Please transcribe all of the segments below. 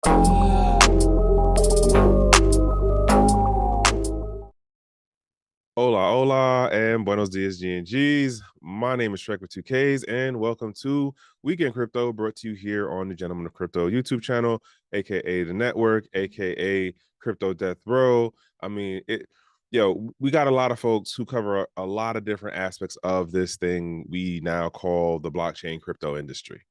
Hola, hola, and buenos dias, GnGs. My name is Trekkw2ks, and welcome to Weekend Crypto, brought to you here on the Gentleman of Crypto YouTube channel, aka the network, aka Crypto Death Row. I mean, we got a lot of folks who cover a lot of different aspects of this thing we now call the blockchain crypto industry.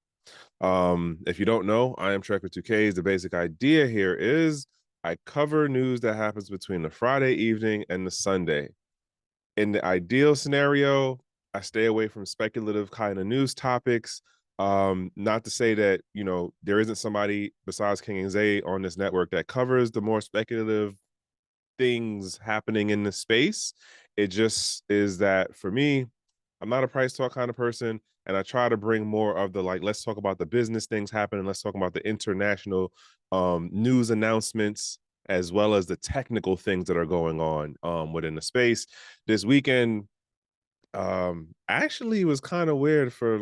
If you don't know, I am Trekkw2ks. The basic idea here is I cover news that happens between the Friday evening and the Sunday. In the ideal scenario, I stay away from speculative kind of news topics. Not to say that, there isn't somebody besides King and Zay on this network that covers the more speculative things happening in the space. It just is that for me, I'm not a price talk kind of person. And I try to bring more of the let's talk about the business things happening. Let's talk about the international news announcements as well as the technical things that are going on within the space. This weekend actually was kind of weird for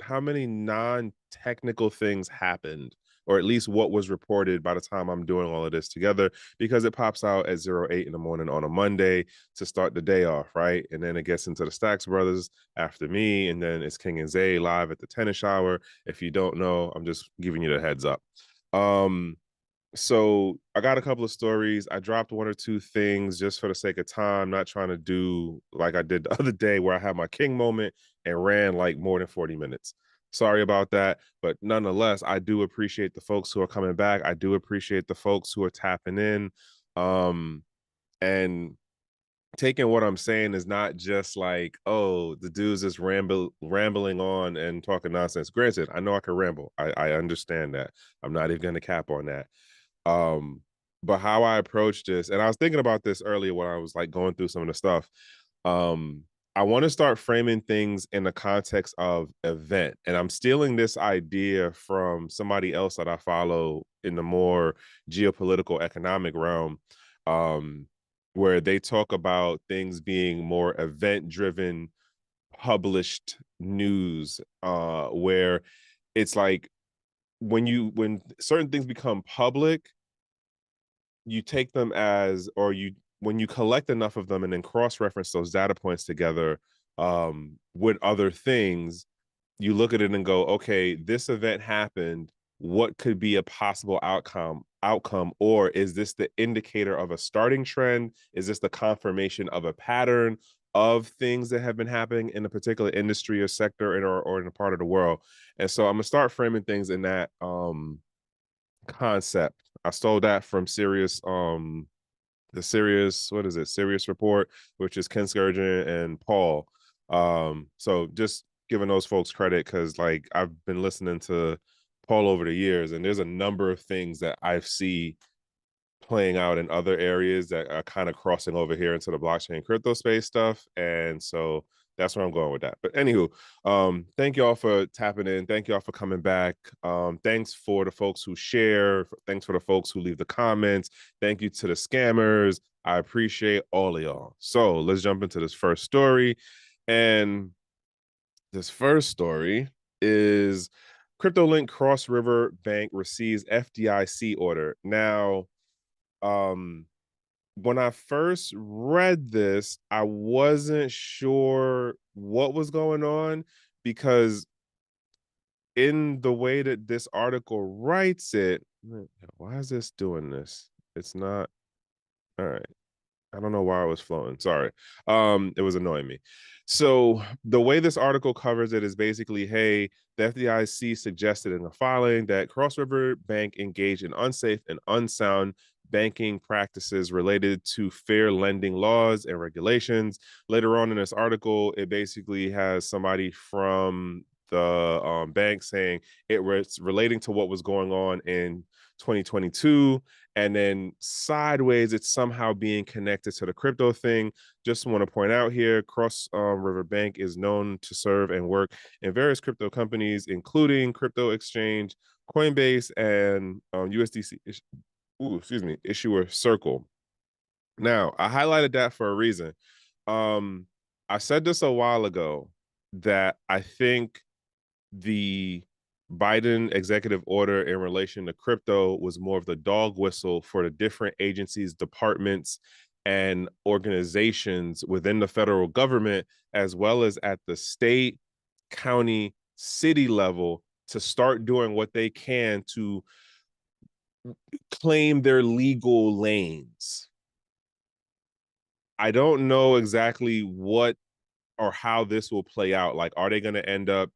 how many non-technical things happened, or at least what was reported by the time I'm doing all of this together, because it pops out at 08 in the morning on a Monday to start the day off, right? And then it gets into the Stacks Brothers after me, and then it's King and Zay live at the tennis shower. If you don't know, I'm just giving you the heads up. So I got a couple of stories. I dropped one or two things just for the sake of time, not trying to do like I did the other day where I had my king moment and ran like more than 40 minutes. Sorry about that. But nonetheless, I do appreciate the folks who are coming back. I do appreciate the folks who are tapping in. And taking what I'm saying is not just like, oh, the dude's just rambling on and talking nonsense. Granted, I know I can ramble. I understand that. I'm not even gonna cap on that. But how I approach this, and I was thinking about this earlier when I was like going through some of the stuff. Um, I want to start framing things in the context of event. And I'm stealing this idea from somebody else that I follow in the more geopolitical economic realm, where they talk about things being more event driven, published news, where it's like when certain things become public, you take them as, or you when you collect enough of them and then cross-reference those data points together with other things, you look at it and go, okay, this event happened. What could be a possible outcome, or is this the indicator of a starting trend? Is this the confirmation of a pattern of things that have been happening in a particular industry or sector or in a part of the world? And so I'm gonna start framing things in that concept. I stole that from the Sirius, what is it? Sirius Report, which is Ken Sturgeon and Paul. So just giving those folks credit, because like I've been listening to Paul over the years, and there's a number of things that I see playing out in other areas that are kind of crossing over here into the blockchain crypto space stuff. And so that's where I'm going with that. But anywho, thank y'all for tapping in. Thank y'all for coming back. Thanks for the folks who share. Thanks for the folks who leave the comments. Thank you to the scammers. I appreciate all of y'all. So let's jump into this first story. And this first story is CryptoLink Cross River Bank receives FDIC order. Now, when I first read this, I wasn't sure what was going on, because in the way that this article writes it, why is this doing this? It's not all right. I don't know why I was floating. Sorry. It was annoying me. So the way this article covers it is basically, hey, the FDIC suggested in the filing that Cross River Bank engaged in unsafe and unsound banking practices related to fair lending laws and regulations. Later on in this article, it basically has somebody from the bank saying it was relating to what was going on in 2022, and then sideways it's somehow being connected to the crypto thing. Just want to point out here, Cross River Bank is known to serve and work in various crypto companies, including crypto exchange Coinbase and USDC issuer Circle. Now, I highlighted that for a reason. I said this a while ago that I think the Biden executive order in relation to crypto was more of the dog whistle for the different agencies, departments, and organizations within the federal government, as well as at the state, county, city level, to start doing what they can to claim their legal lanes. I don't know exactly what or how this will play out. Like, are they going to end up,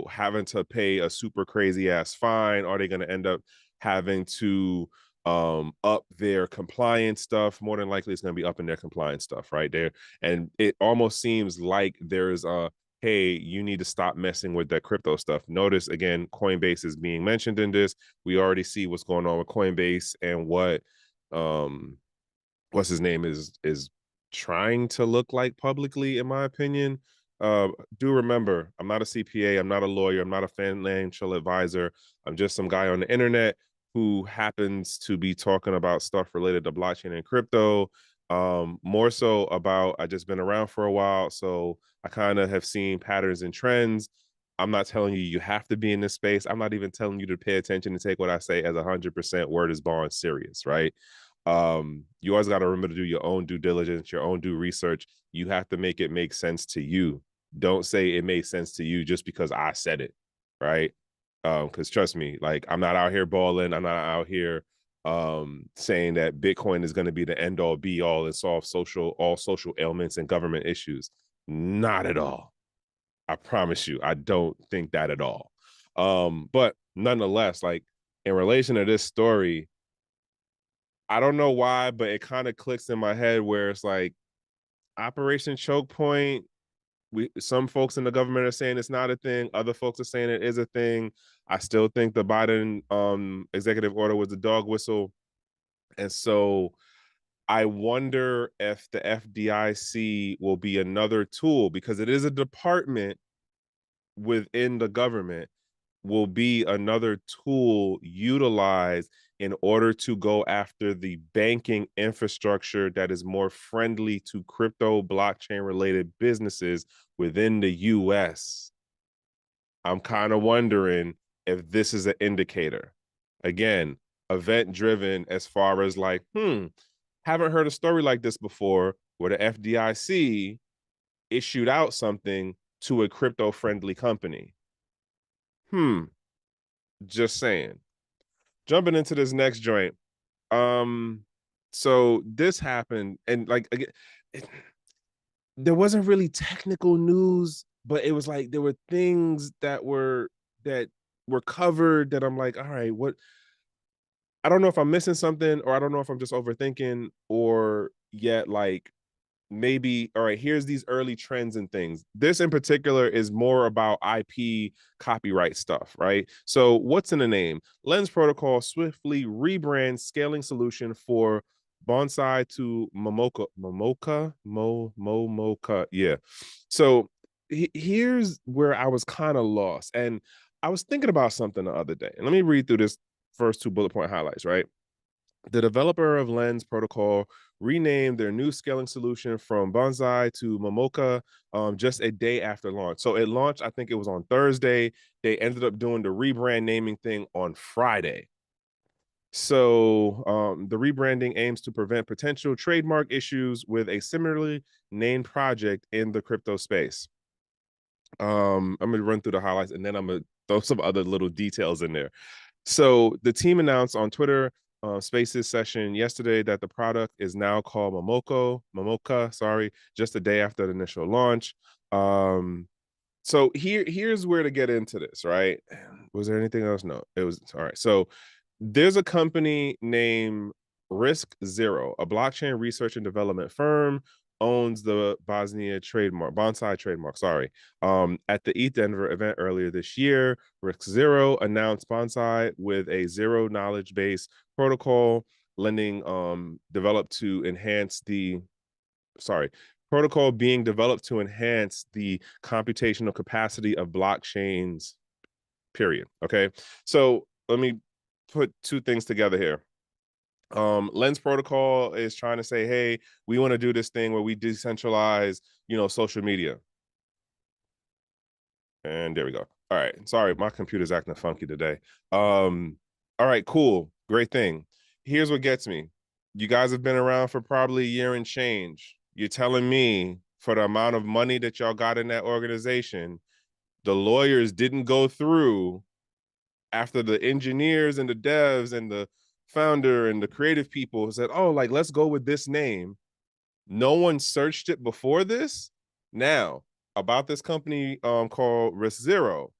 having to pay a super crazy ass fine? Are they going to end up having to up their compliance stuff? More than likely, it's going to be up in their compliance stuff right there. And it almost seems like there's a, hey, you need to stop messing with that crypto stuff. Notice again, Coinbase is being mentioned in this. We already see what's going on with Coinbase and um what's his name is trying to look like publicly, in my opinion. Do remember, I'm not a CPA, I'm not a lawyer, I'm not a financial advisor. I'm just some guy on the internet who happens to be talking about stuff related to blockchain and crypto. More so about, I just been around for a while, so I kind of have seen patterns and trends. I'm not telling you you have to be in this space. I'm not even telling you to pay attention and take what I say as 100% word is bond serious, right? You always got to remember to do your own due diligence, your own due research. You have to make it make sense to you. Don't say it made sense to you just because I said it, right? Because trust me, like, I'm not out here balling. I'm not out here saying that Bitcoin is going to be the end all be all and solve all social ailments and government issues. Not at all. I promise you, I don't think that at all. But nonetheless, like, in relation to this story, I don't know why, but it kind of clicks in my head where it's like Operation Choke Point. Some folks in the government are saying it's not a thing. Other folks are saying it is a thing. I still think the Biden executive order was a dog whistle. And so I wonder if the FDIC will be another tool, because it is a department within the government, will be another tool utilized in order to go after the banking infrastructure that is more friendly to crypto blockchain related businesses within the US. I'm kind of wondering if this is an indicator. Again, event driven, as far as like, haven't heard a story like this before where the FDIC issued out something to a crypto friendly company. Just saying. Jumping into this next joint. Um, so this happened, and like, again, there wasn't really technical news, but it was like there were things that were covered that I'm like, all right, what? I don't know if I'm missing something, or I don't know if I'm just overthinking, or yet like maybe, all right, here's these early trends and things. This in particular is more about IP copyright stuff, right? So what's in the name? Lens Protocol swiftly rebrands scaling solution for bonsai to momoka. Yeah. So here's where I was kind of lost, and I was thinking about something the other day, and let me read through this first two bullet point highlights, right? The developer of Lens Protocol renamed their new scaling solution from Bonsai to Momoka just a day after launch. So it launched, I think it was on Thursday. They ended up doing the rebrand naming thing on Friday. So the rebranding aims to prevent potential trademark issues with a similarly named project in the crypto space. I'm gonna run through the highlights, and then I'm gonna throw some other little details in there. So the team announced on Twitter Spaces session yesterday that the product is now called Momoka, sorry, just a day after the initial launch. So here's where to get into this, right? Was there anything else? No, it was all right. So there's a company named Risk Zero, a blockchain research and development firm, owns the Bonsai trademark, sorry. At the ETH Denver event earlier this year, Risk Zero announced Bonsai with a zero knowledge base protocol lending developed to enhance the sorry protocol being developed to enhance the computational capacity of blockchains, period. Okay, so let me put two things together here. Lens Protocol is trying to say, hey, we want to do this thing where we decentralize social media. And there we go. All right. Sorry, my computer's acting funky today. All right, cool. Great thing. Here's what gets me. You guys have been around for probably a year and change. You're telling me for the amount of money that y'all got in that organization, the lawyers didn't go through after the engineers and the devs and the founder and the creative people said, oh, like, let's go with this name. No one searched it before this. Now, about this company called Risk Zero,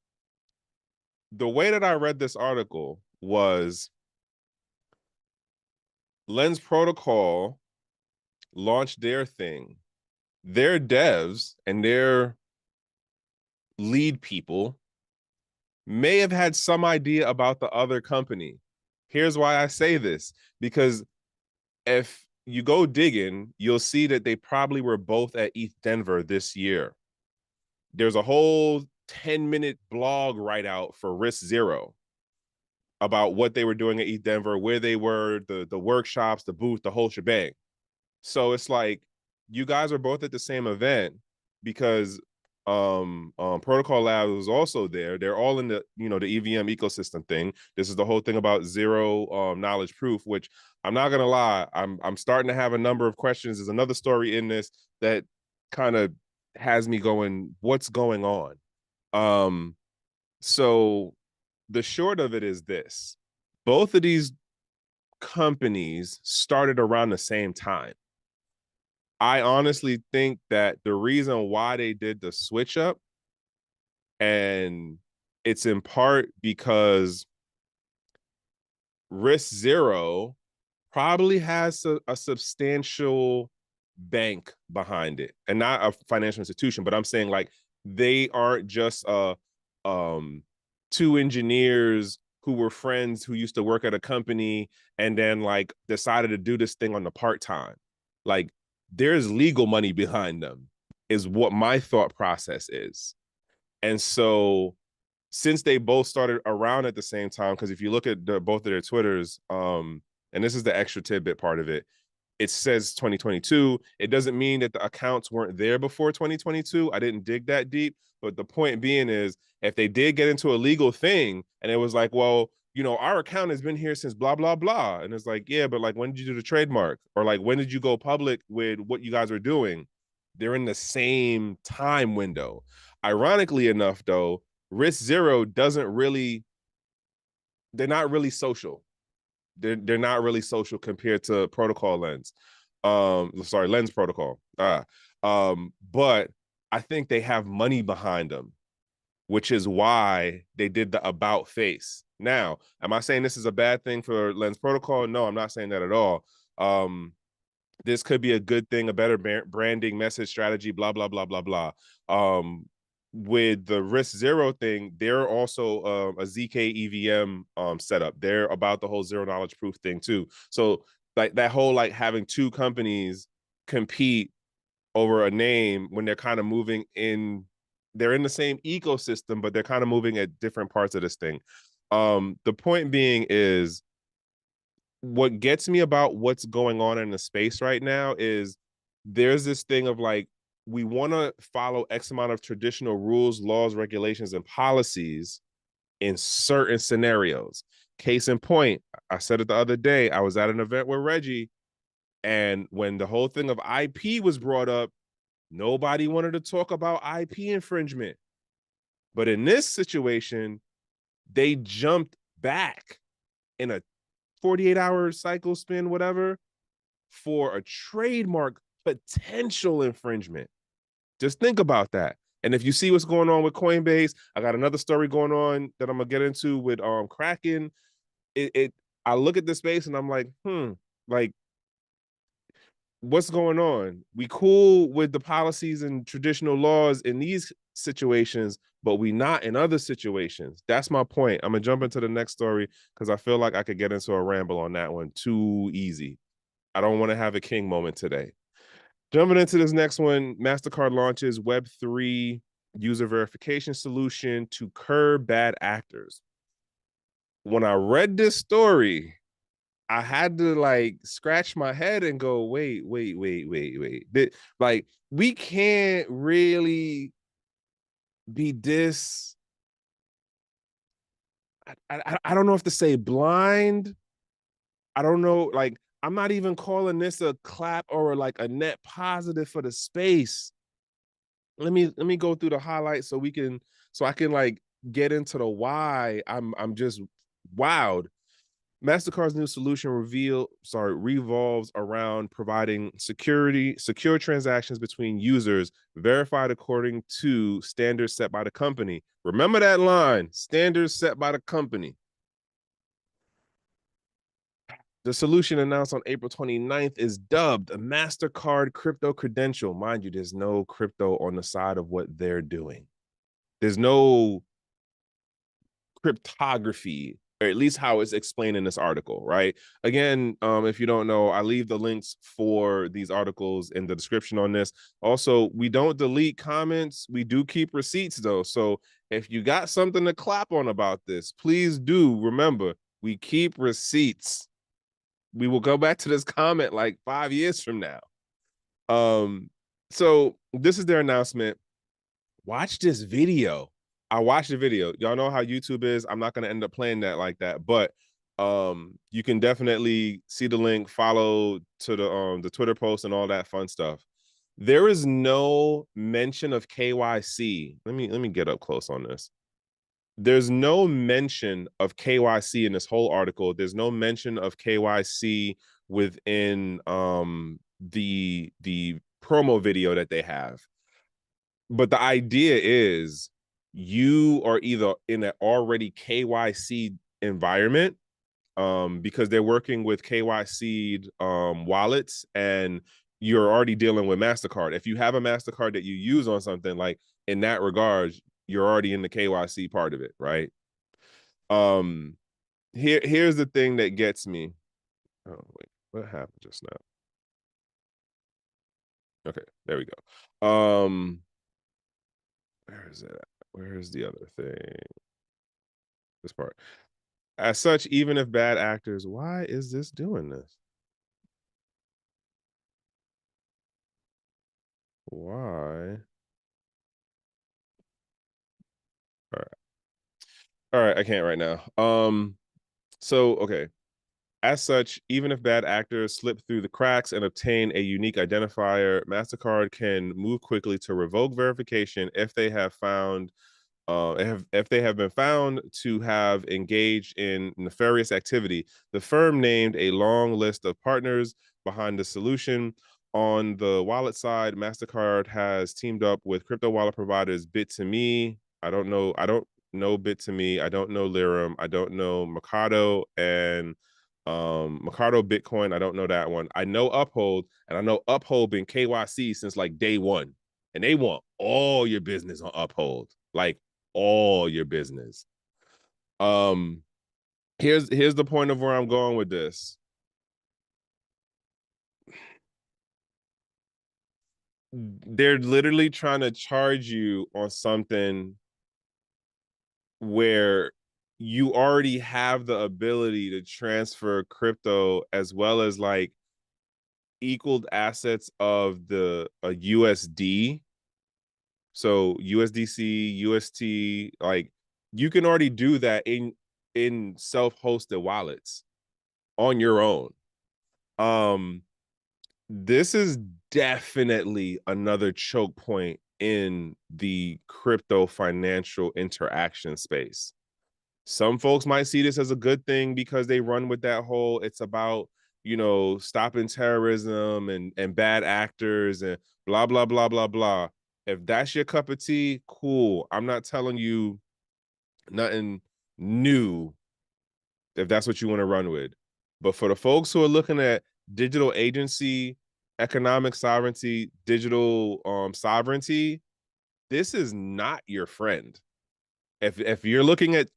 the way that I read this article was Lens Protocol launched their thing. Their devs and their lead people may have had some idea about the other company. Here's why I say this, because if you go digging, you'll see that they probably were both at ETH Denver this year. There's a whole 10-minute blog write out for Risk Zero about what they were doing at ETH Denver, where they were, the workshops, the booth, the whole shebang. So it's like you guys are both at the same event because Protocol Labs was also there. They're all in the the EVM ecosystem thing. This is the whole thing about zero knowledge proof, which I'm not gonna lie, I'm starting to have a number of questions. There's another story in this that kind of has me going, what's going on? So the short of it is this: both of these companies started around the same time. I honestly think that the reason why they did the switch up, and it's in part because Risk Zero probably has a substantial bank behind it, and not a financial institution, but I'm saying like they aren't just um two engineers who were friends who used to work at a company and then like decided to do this thing on the part-time. Like there's legal money behind them, is what my thought process is. And so since they both started around at the same time, because if you look at both of their Twitters, and this is the extra tidbit part of it, it says 2022. It doesn't mean that the accounts weren't there before 2022. I didn't dig that deep. But the point being is, if they did get into a legal thing and it was like, well, our account has been here since blah, blah, blah. And it's like, yeah, but like, when did you do the trademark? Or like, when did you go public with what you guys are doing? They're in the same time window. Ironically enough, though, Risk Zero doesn't really, they're not really social. They're not really social compared to Protocol Lens. Sorry, Lens Protocol. But I think they have money behind them, which is why they did the about face. Now, am I saying this is a bad thing for Lens Protocol? No, I'm not saying that at all. This could be a good thing, a better branding message strategy, blah, blah, blah, blah, blah. With the Risk Zero thing, they're also a ZK EVM setup. They're about the whole zero knowledge proof thing too. So like that whole like having two companies compete over a name when they're kind of moving in, they're in the same ecosystem, but they're kind of moving at different parts of this thing. The point being is, what gets me about what's going on in the space right now is there's this thing of like, we want to follow X amount of traditional rules, laws, regulations, and policies in certain scenarios. Case in point, I said it the other day, I was at an event with Reggie, and when the whole thing of IP was brought up, nobody wanted to talk about IP infringement. But in this situation, they jumped back in a 48-hour cycle spin, whatever, for a trademark potential infringement. Just think about that. And if you see what's going on with Coinbase, I got another story going on that I'm gonna get into with Kraken. I look at this space and I'm like, like, what's going on? We cool with the policies and traditional laws in these situations, but we not in other situations. That's my point. I'm gonna jump into the next story because I feel like I could get into a ramble on that one too easy. I don't want to have a king moment today. Jumping into this next one, MasterCard launches Web3 user verification solution to curb bad actors. When I read this story, I had to like scratch my head and go, wait. Like, we can't really be this I don't know if to say blind. I don't know. Like, I'm not even calling this a clap or like a net positive for the space. Let me go through the highlights so I can like get into the why. I'm just wowed. MasterCard's new solution revolves around providing secure transactions between users verified according to standards set by the company. Remember that line, standards set by the company. The solution announced on April 29th is dubbed a MasterCard crypto credential. Mind you, there's no crypto on the side of what they're doing. There's no cryptography, or at least how it's explained in this article, right? Again, if you don't know, I leave the links for these articles in the description on this. Also, we don't delete comments. We do keep receipts though. So if you got something to clap on about this, please do remember, we keep receipts. We will go back to this comment like 5 years from now. So this is their announcement. Watch this video. I watched the video. Y'all know how YouTube is. I'm not gonna end up playing that like that, but you can definitely see the link, follow to the Twitter post and all that fun stuff. There is no mention of KYC. Let me get up close on this. There's no mention of KYC in this whole article. There's no mention of KYC within the promo video that they have. But the idea is you are either in an already KYC environment, because they're working with KYC wallets, and you're already dealing with MasterCard. If you have a MasterCard that you use on something, like in that regard, you're already in the KYC part of it, right? Here's the thing that gets me. Oh wait, what happened just now? Okay, there we go. Where is it at? Where is the other thing? This part. As such, even if bad actors, why is this doing this? Why? All right. All right, I can't right now. So okay. As such, even if bad actors slip through the cracks and obtain a unique identifier, MasterCard can move quickly to revoke verification if they have found if they have been found to have engaged in nefarious activity. The firm named a long list of partners behind the solution. On the wallet side, MasterCard has teamed up with crypto wallet providers Bit2Me. I don't know Bit2Me. I don't know Lirum. I don't know Mercado and Mercado Bitcoin. I don't know that one. I know Uphold, and I know Uphold been KYC since like day one. And they want all your business on Uphold. Like all your business. Um, here's the point of where I'm going with this. They're literally trying to charge you on something where you already have the ability to transfer crypto as well as like equaled assets of the USD. So USDC, UST, like you can already do that in self-hosted wallets on your own. This is definitely another choke point in the crypto financial interaction space. Some folks might see this as a good thing because they run with that whole it's about, stopping terrorism and bad actors and blah blah blah blah blah. If that's your cup of tea, cool. I'm not telling you nothing new if that's what you want to run with. But for the folks who are looking at digital agency, economic sovereignty, digital sovereignty, this is not your friend. If you're looking at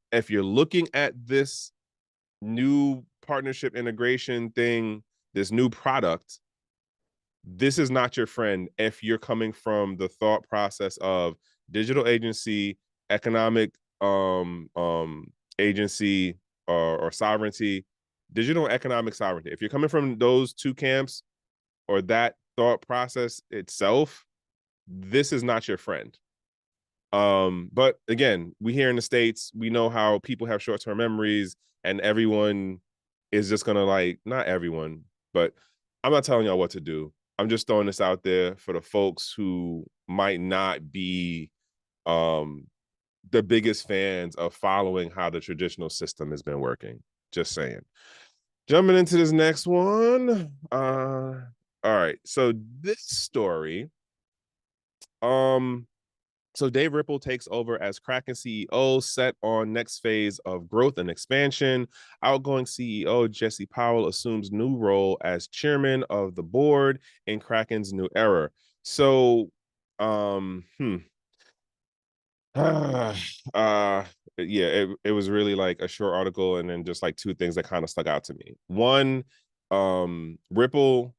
this new partnership integration thing, this new product, this is not your friend if you're coming from the thought process of digital agency, economic agency or sovereignty, digital economic sovereignty. If you're coming from those two camps or that thought process itself, this is not your friend. But again, we here in the States, we know how people have short-term memories, and everyone is just gonna like, not everyone, but I'm not telling y'all what to do. I'm just throwing this out there for the folks who might not be um the biggest fans of following how the traditional system has been working. Just saying. Jumping into this next one. All right. So this story, um, so Dave Ripple takes over as Kraken CEO, set on next phase of growth and expansion. Outgoing CEO Jesse Powell assumes new role as chairman of the board in Kraken's new era. So, um, hmm, uh, yeah, it was really like a short article and then just like two things that kind of stuck out to me. One, Ripple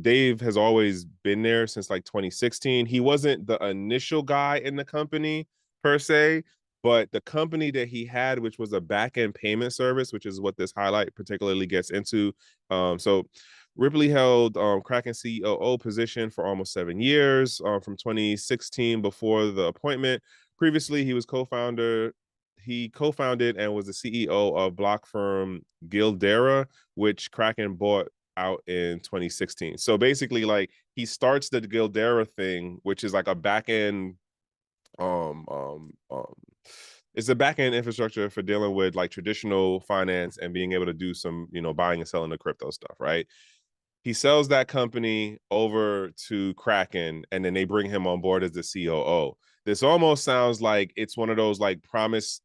Dave has always been there since like 2016. He wasn't the initial guy in the company per se, but the company that he had, which was a back-end payment service, which is what this highlight particularly gets into. So Ripley held Kraken COO position for almost 7 years, from 2016 before the appointment. Previously, he was co-founder. He co-founded and was the CEO of block firm Gildera, which Kraken bought out in 2016. So basically, like he starts the Gildera thing, which is like a back end, um, um, um, it's a back end infrastructure for dealing with like traditional finance and being able to do some, buying and selling the crypto stuff, right? He sells that company over to Kraken, and then they bring him on board as the COO. This almost sounds like it's one of those like promise,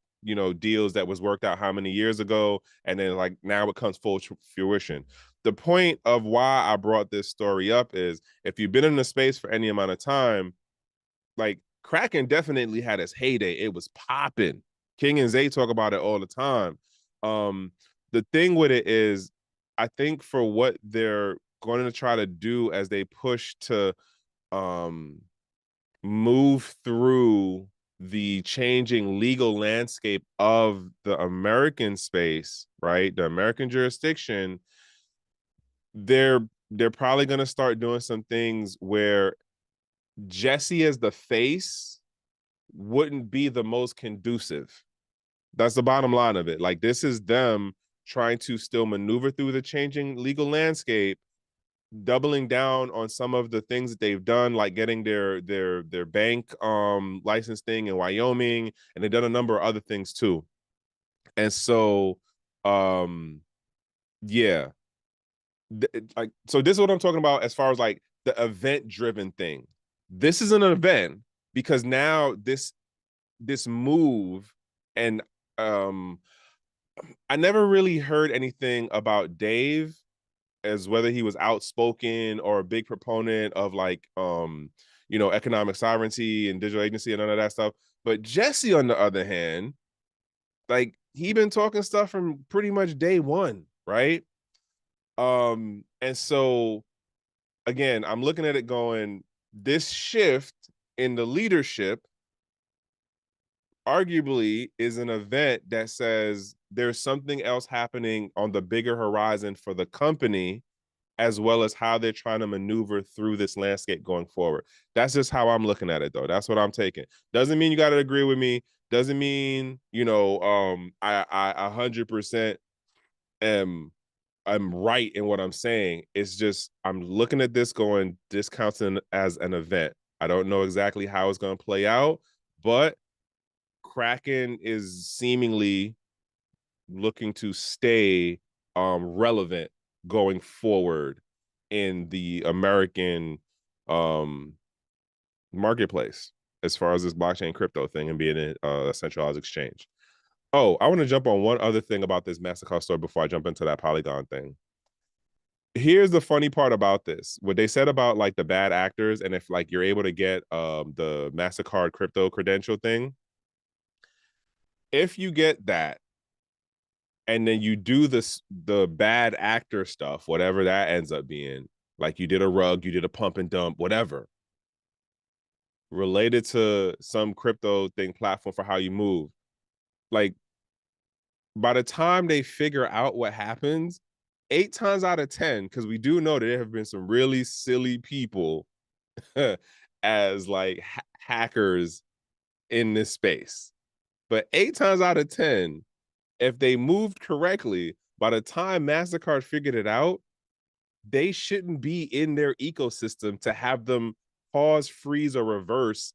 deals that was worked out how many years ago, and then like now it comes full fruition. The point of why I brought this story up is if you've been in the space for any amount of time, like Kraken definitely had its heyday. It was popping. King and Zay talk about it all the time. Um, the thing with it is, I think for what they're going to try to do as they push to um move through the changing legal landscape of the American space, right? The American jurisdiction, they're they're probably going to start doing some things where Jesse as the face wouldn't be the most conducive. That's the bottom line of it. Like this is them trying to still maneuver through the changing legal landscape, doubling down on some of the things that they've done, like getting their bank license thing in Wyoming, and they've done a number of other things too. And so um yeah, like so this is what I'm talking about as far as like the event driven thing. This is an event because now this move, and um I never really heard anything about Dave as whether he was outspoken or a big proponent of like economic sovereignty and digital agency and none of that stuff. But Jesse, on the other hand, like he been talking stuff from pretty much day one, right? And so again, I'm looking at it going, this shift in the leadership arguably is an event that says there's something else happening on the bigger horizon for the company, as well as how they're trying to maneuver through this landscape going forward. That's just how I'm looking at it, though. That's what I'm taking. Doesn't mean you got to agree with me. Doesn't mean I 100% am I'm right in what I'm saying. It's just I'm looking at this going, this counts as an event. I don't know exactly how it's going to play out, but Kraken is seemingly looking to stay relevant going forward in the American um marketplace as far as this blockchain crypto thing and being a centralized exchange. Oh, I want to jump on one other thing about this MasterCard story before I jump into that Polygon thing. Here's the funny part about this. What they said about like the bad actors, and if like you're able to get the MasterCard crypto credential thing, if you get that and then you do the bad actor stuff, whatever that ends up being, like you did a rug, you did a pump and dump, whatever, related to some crypto thing platform for how you move. Like by the time they figure out what happens, 8 times out of 10, because we do know that there have been some really silly people as like hackers in this space. But 8 times out of 10, if they moved correctly, by the time MasterCard figured it out, they shouldn't be in their ecosystem to have them pause, freeze, or reverse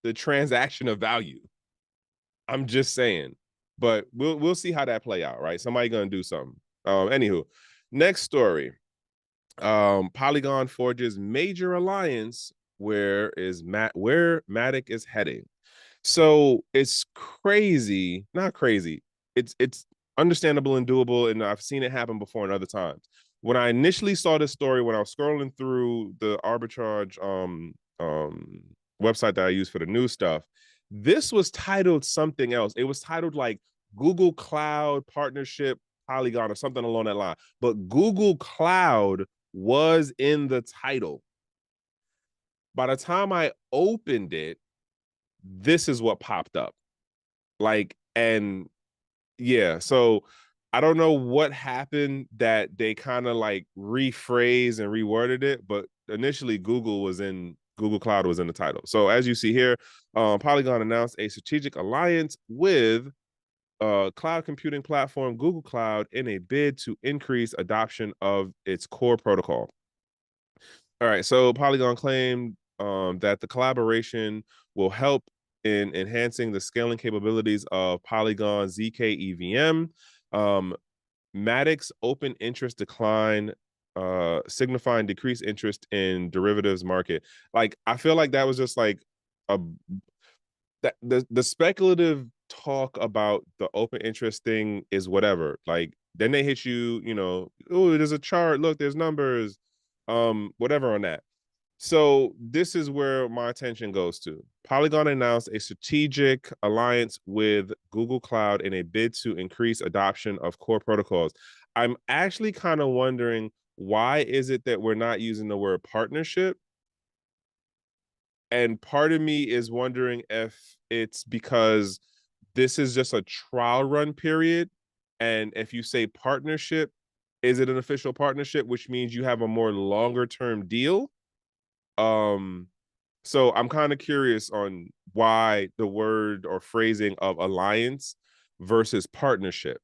the transaction of value. I'm just saying. But we'll see how that play out, right? Somebody gonna do something. Anywho, next story. Polygon forges major alliance where Matic is heading. So it's crazy, not crazy. It's understandable and doable, and I've seen it happen before in other times. When I initially saw this story, when I was scrolling through the arbitrage website that I use for the news stuff, this was titled something else. It was titled like Google Cloud Partnership Polygon or something along that line. But Google Cloud was in the title. By the time I opened it, this is what popped up. Like, and yeah, so I don't know what happened that they kind of like rephrased and reworded it, but initially Google Cloud was in the title. So as you see here, Polygon announced a strategic alliance with cloud computing platform Google Cloud in a bid to increase adoption of its core protocol. All right, so Polygon claimed that the collaboration will help in enhancing the scaling capabilities of Polygon ZK EVM. Matic's open interest decline, signifying decreased interest in derivatives market. Like, I feel like that was just like a that the speculative talk about the open interest thing is whatever. Like, then they hit you, oh, there's a chart, look, there's numbers, whatever on that. So this is where my attention goes to. Polygon announced a strategic alliance with Google Cloud in a bid to increase adoption of core protocols. I'm actually kind of wondering, why is it that we're not using the word partnership? And part of me is wondering if it's because this is just a trial run period. And if you say partnership, is it an official partnership, which means you have a more longer term deal? So I'm kind of curious on why the word or phrasing of alliance versus partnership.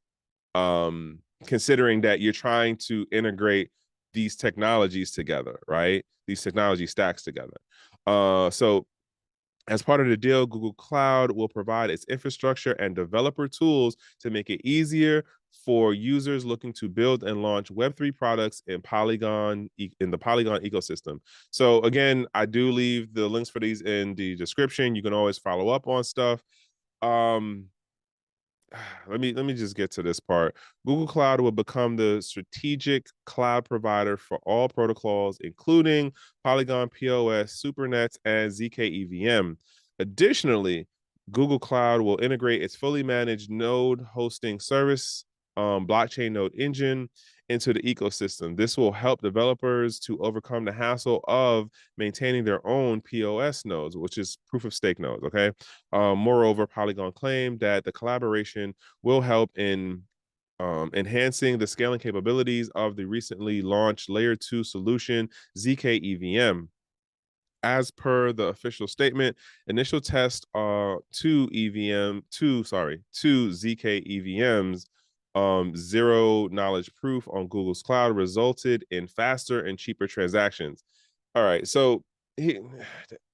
Considering that you're trying to integrate these technologies together, right? These technology stacks together. So as part of the deal, Google Cloud will provide its infrastructure and developer tools to make it easier for users looking to build and launch Web3 products in the Polygon ecosystem. So again, I do leave the links for these in the description. You can always follow up on stuff. Um, let me just get to this part. Google Cloud will become the strategic cloud provider for all protocols, including Polygon POS, Supernets, and ZK EVM. Additionally, Google Cloud will integrate its fully managed node hosting service, blockchain node engine into the ecosystem. This will help developers to overcome the hassle of maintaining their own POS nodes, which is proof of stake nodes. Okay. Moreover, Polygon claimed that the collaboration will help in enhancing the scaling capabilities of the recently launched Layer 2 solution, ZK EVM. As per the official statement, initial test two ZK EVMs, zero knowledge proof on Google's cloud resulted in faster and cheaper transactions. All right, so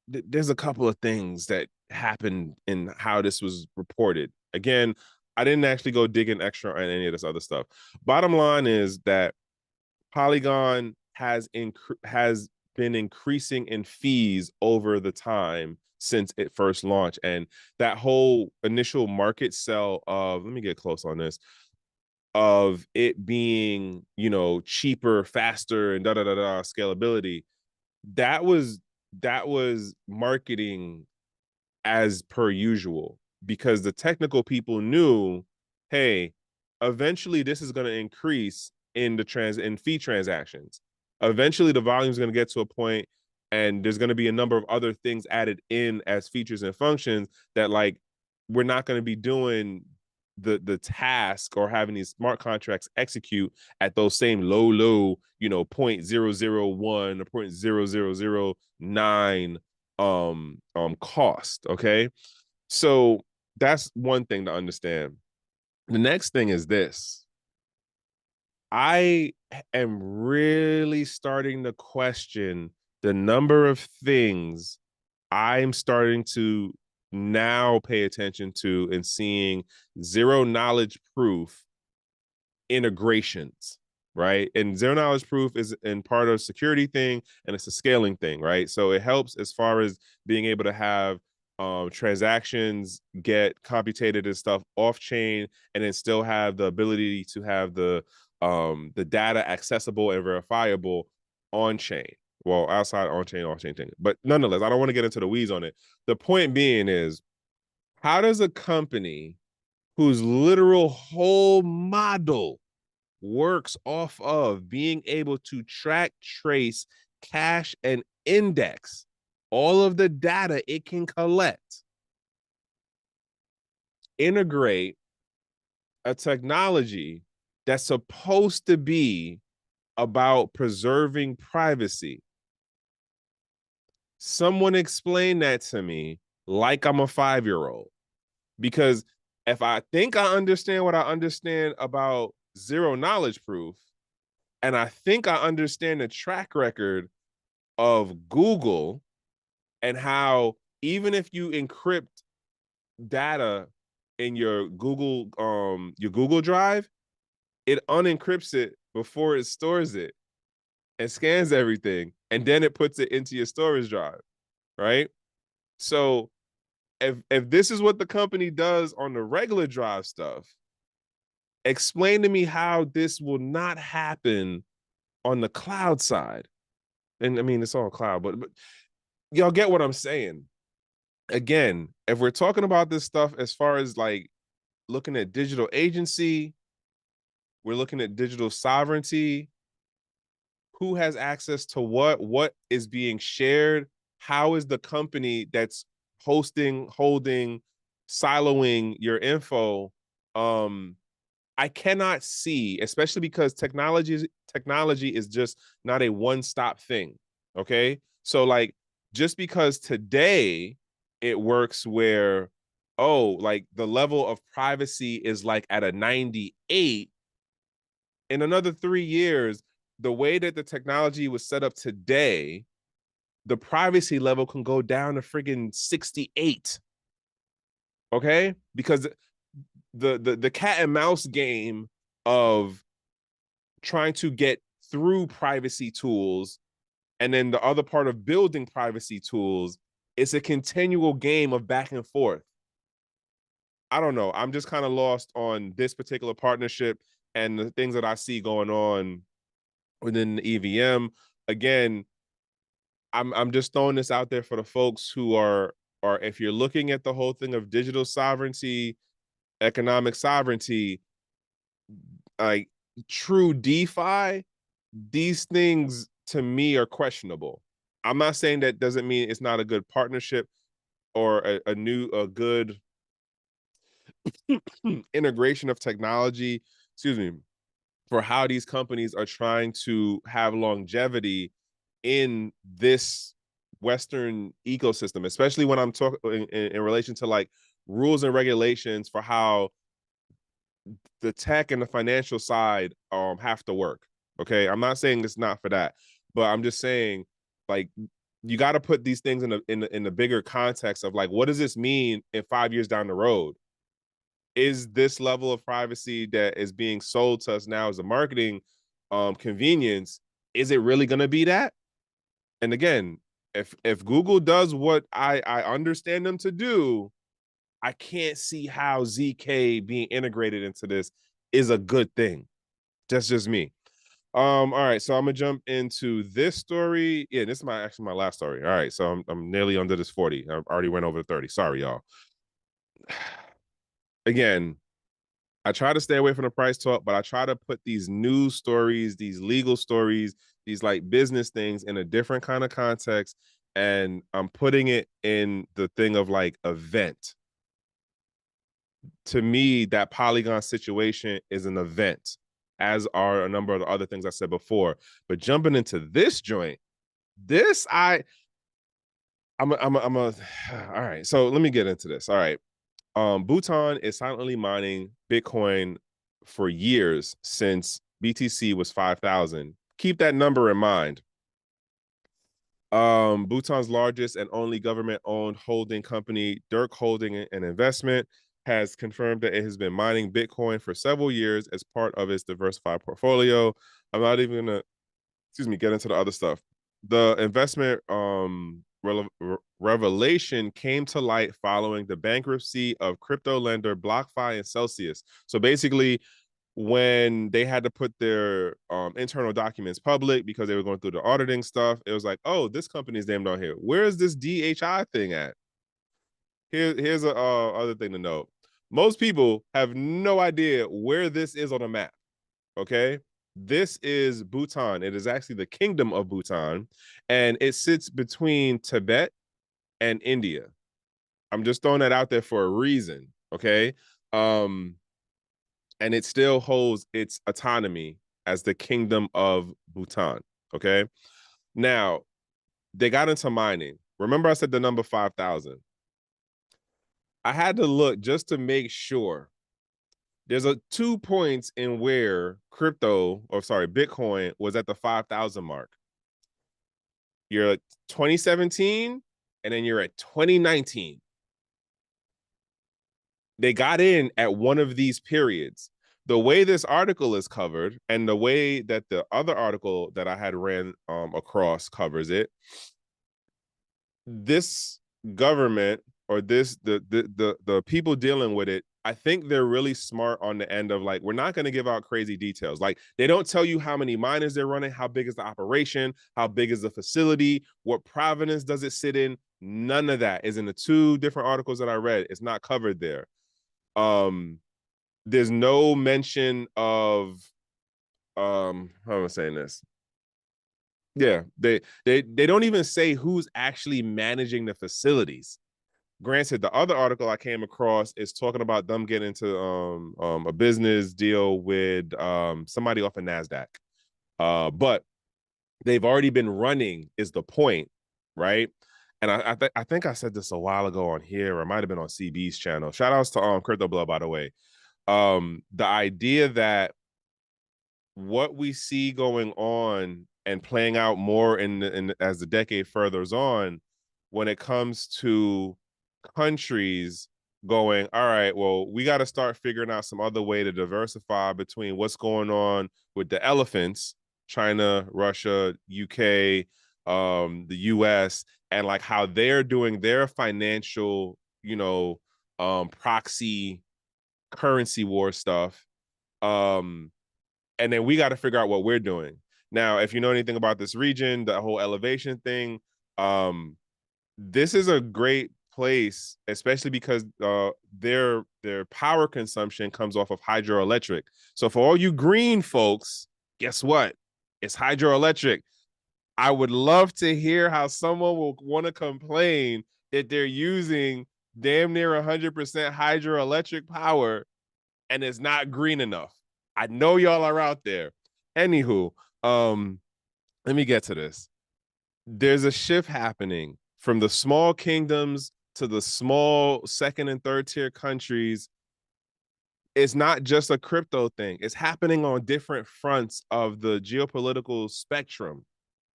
there's a couple of things that happened in how this was reported. Again, I didn't actually go digging extra on any of this other stuff. Bottom line is that Polygon has been increasing in fees over the time since it first launched, and that whole initial market sell of, let me get close on this, of it being, cheaper, faster, and da da da da scalability, that was marketing as per usual, because the technical people knew, hey, eventually this is going to increase in fee transactions. Eventually the volume is going to get to a point, and there's going to be a number of other things added in as features and functions that, like, we're not going to be doing the task or having these smart contracts execute at those same low 0.001 or 0.0009 cost. Okay, So that's one thing to understand. The next thing is this. I am really starting to question the number of things I'm starting to now pay attention to and seeing zero knowledge proof integrations, right? And zero knowledge proof is in part of security thing, and it's a scaling thing, right? So it helps as far as being able to have transactions get computated and stuff off chain, and then still have the ability to have the data accessible and verifiable on chain. Well, outside on chain, off chain thing. But nonetheless, I don't want to get into the weeds on it. The point being is, how does a company whose literal whole model works off of being able to track, trace, cache, and index all of the data it can collect, integrate a technology that's supposed to be about preserving privacy? Someone explain that to me like I'm a 5-year-old. Because if I think I understand what I understand about zero knowledge proof, and I think I understand the track record of Google and how even if you encrypt data in your Google Drive, it unencrypts it before it stores it and scans everything, and then it puts it into your storage drive, right? So if this is what the company does on the regular drive stuff, explain to me how this will not happen on the cloud side. And I mean, it's all cloud, but y'all get what I'm saying. Again, if we're talking about this stuff as far as like looking at digital agency, we're looking at digital sovereignty, who has access to what is being shared, how is the company that's hosting, holding, siloing your info. I cannot see, especially because technology is just not a one-stop thing. Okay. So like, just because today it works where, oh, like the level of privacy is like at a 98, in another 3 years, the way that the technology was set up today, the privacy level can go down to friggin' 68. Okay. Because the cat and mouse game of trying to get through privacy tools, and then the other part of building privacy tools, it's a continual game of back and forth. I don't know. I'm just kind of lost on this particular partnership and the things that I see going on within the EVM. Again, I'm just throwing this out there for the folks who are if you're looking at the whole thing of digital sovereignty, economic sovereignty, like true DeFi, these things to me are questionable. I'm not saying that doesn't mean it's not a good partnership or a good integration of technology, excuse me, for how these companies are trying to have longevity in this Western ecosystem, especially when I'm talking in relation to like rules and regulations for how the tech and the financial side have to work. Okay. I'm not saying it's not for that, but I'm just saying, like, you got to put these things in the bigger context of like, what does this mean in 5 years down the road? Is this level of privacy that is being sold to us now as a marketing convenience, is it really going to be that? And again, if Google does what I understand them to do, I can't see how ZK being integrated into this is a good thing. That's just me. All right, so I'm gonna jump into this story. Yeah, this is actually my last story. All right, so I'm nearly under this 40. I already went over the 30. Sorry, y'all. Again, I try to stay away from the price talk, but I try to put these news stories, these legal stories, these like business things in a different kind of context. And I'm putting it in the thing of like event. To me, that Polygon situation is an event, as are a number of the other things I said before. But jumping into this joint, this I'm I'm a all right. So let me get into this. All right. Bhutan is silently mining Bitcoin for years since BTC was 5,000. Keep that number in mind. Bhutan's largest and only government-owned holding company, Dirk Holding and Investment, has confirmed that it has been mining Bitcoin for several years as part of its diversified portfolio. I'm not even gonna, excuse me, get into the other stuff. The investment revelation came to light following the bankruptcy of crypto lender BlockFi and Celsius. So basically, when they had to put their internal documents public because they were going through the auditing stuff, it was like, oh, this company's named on here. Where is this DHI thing at? Here's a other thing to note. Most people have no idea where this is on a map. Okay. This is Bhutan. It is actually the kingdom of Bhutan, and it sits between Tibet and India. I'm just throwing that out there for a reason. Okay. Um, and it still holds its autonomy as the kingdom of Bhutan. Okay. Now, they got into mining. Remember, I said the number 5,000. I had to look just to make sure. There's a 2 points in where Bitcoin was at the 5,000 mark. You're at 2017, and then you're at 2019. They got in at one of these periods. The way this article is covered and the way that the other article that I had ran across covers it, this government or the people dealing with it, I think they're really smart on the end of like, we're not going to give out crazy details. Like, they don't tell you how many miners they're running, how big is the operation, how big is the facility, what province does it sit in. None of that is in the two different articles that I read. It's not covered there. There's no mention of how am I saying this? Yeah, they don't even say who's actually managing the facilities. Granted, the other article I came across is talking about them getting into a business deal with somebody off of NASDAQ. But they've already been running is the point, right? And I think I said this a while ago on here, or it might have been on CB's channel. Shout outs to Crypto Blood, by the way. The idea that what we see going on and playing out more as the decade furthers on, when it comes to countries going, all right, well, we got to start figuring out some other way to diversify between what's going on with the elephants, China, Russia, UK, the US, and like how they're doing their financial, proxy currency war stuff. And then we got to figure out what we're doing. Now, if you know anything about this region, the whole elevation thing, this is a great place, especially because their power consumption comes off of hydroelectric. So for all you green folks, guess what? It's hydroelectric. I would love to hear how someone will want to complain that they're using damn near 100% hydroelectric power and it's not green enough. I know y'all are out there. Anywho, let me get to this. There's a shift happening from the small kingdoms to the small second and third tier countries. It's not just a crypto thing. It's happening on different fronts of the geopolitical spectrum,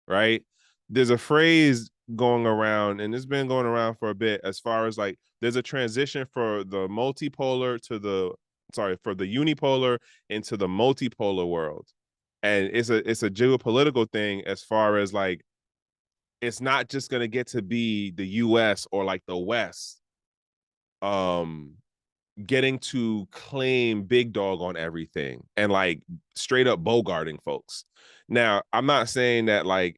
right? There's a phrase going around, and it's been going around for a bit, as far as like there's a transition for the multipolar to for the unipolar into the multipolar world. And it's a geopolitical thing, as far as like it's not just going to get to be the US or like the West um getting to claim big dog on everything and like straight up bogarting folks. Now, I'm not saying that like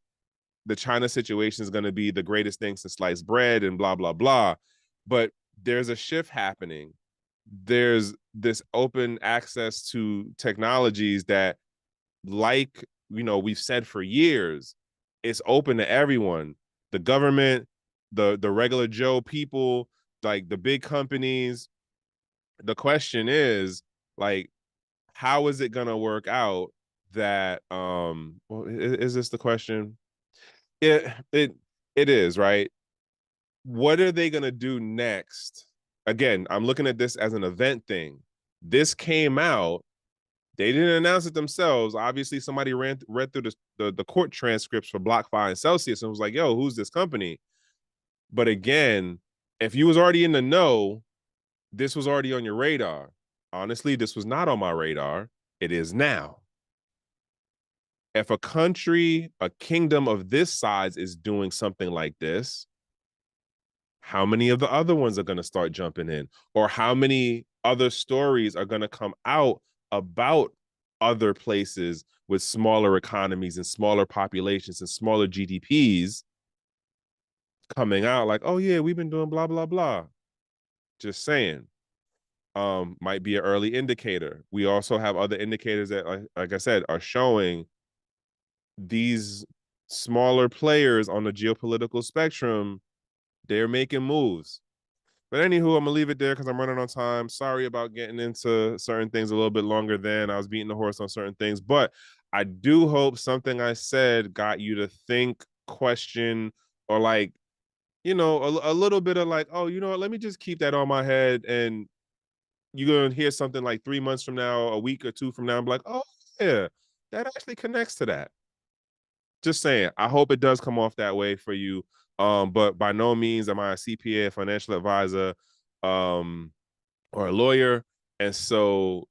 the China situation is going to be the greatest thing since sliced bread and blah blah blah, but there's a shift happening. There's this open access to technologies that, like, we've said for years, it's open to everyone. The government, the regular Joe people, like the big companies. The question is, like, how is it gonna work out that well, is this the question? It it is, right? what are they going to do next? Again, I'm looking at this as an event thing. This came out. They didn't announce it themselves. Obviously, somebody read through the court transcripts for BlockFi and Celsius and was like, yo, who's this company? But again, if you was already in the know, this was already on your radar. Honestly, this was not on my radar. It is now. If a country, a kingdom of this size is doing something like this, how many of the other ones are going to start jumping in? Or how many other stories are going to come out about other places with smaller economies and smaller populations and smaller GDPs coming out like, oh yeah, we've been doing blah, blah, blah. Just saying. Might be an early indicator. We also have other indicators that, like I said, are showing these smaller players on the geopolitical spectrum, they're making moves. But anywho, I'm gonna leave it there because I'm running on time. Sorry about getting into certain things a little bit longer than I was beating the horse on certain things, but I do hope something I said got you to think, question, or like, a little bit of like, oh, you know what? Let me just keep that on my head, and you're gonna hear something like 3 months from now, a week or two from now, and be like, oh yeah, that actually connects to that. Just saying, I hope it does come off that way for you. But by no means am I a CPA, a financial advisor, or a lawyer. And so,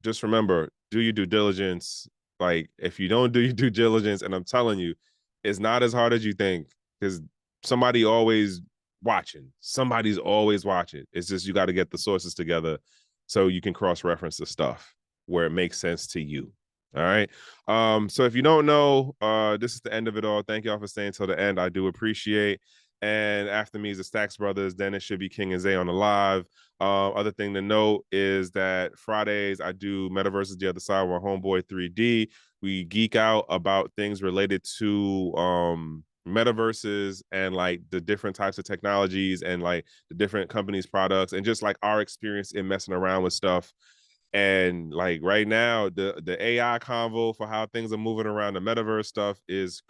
just remember, do your due diligence. Like, if you don't do your due diligence, and I'm telling you, it's not as hard as you think, because somebody always watching. Somebody's always watching. It's just you got to get the sources together so you can cross-reference the stuff where it makes sense to you. All right. So if you don't know, this is the end of it all. Thank y'all for staying till the end. I do appreciate. And after me is the Stacks Brothers. Then it should be King and Zay on the live. Other thing to note is that Fridays I do Metaverses the Other Side with Homeboy 3D. We geek out about things related to metaverses and like the different types of technologies and like the different companies' products and just like our experience in messing around with stuff. And like right now, the AI convo for how things are moving around the metaverse stuff is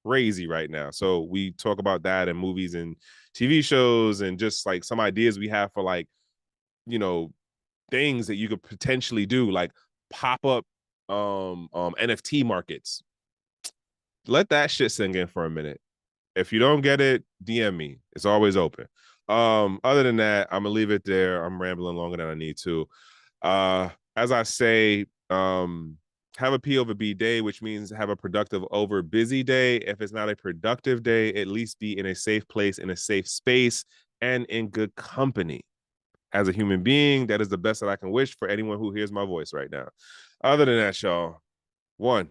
crazy right now. So we talk about that in movies and TV shows and just like some ideas we have for like, things that you could potentially do, like pop up NFT markets. Let that shit sink in for a minute. If you don't get it, DM me. It's always open. Other than that, I'm gonna leave it there. I'm rambling longer than I need to. As I say, have a P over B day, which means have a productive over busy day. If it's not a productive day, at least be in a safe place, in a safe space, and in good company. As a human being, that is the best that I can wish for anyone who hears my voice right now. Other than that, y'all, one.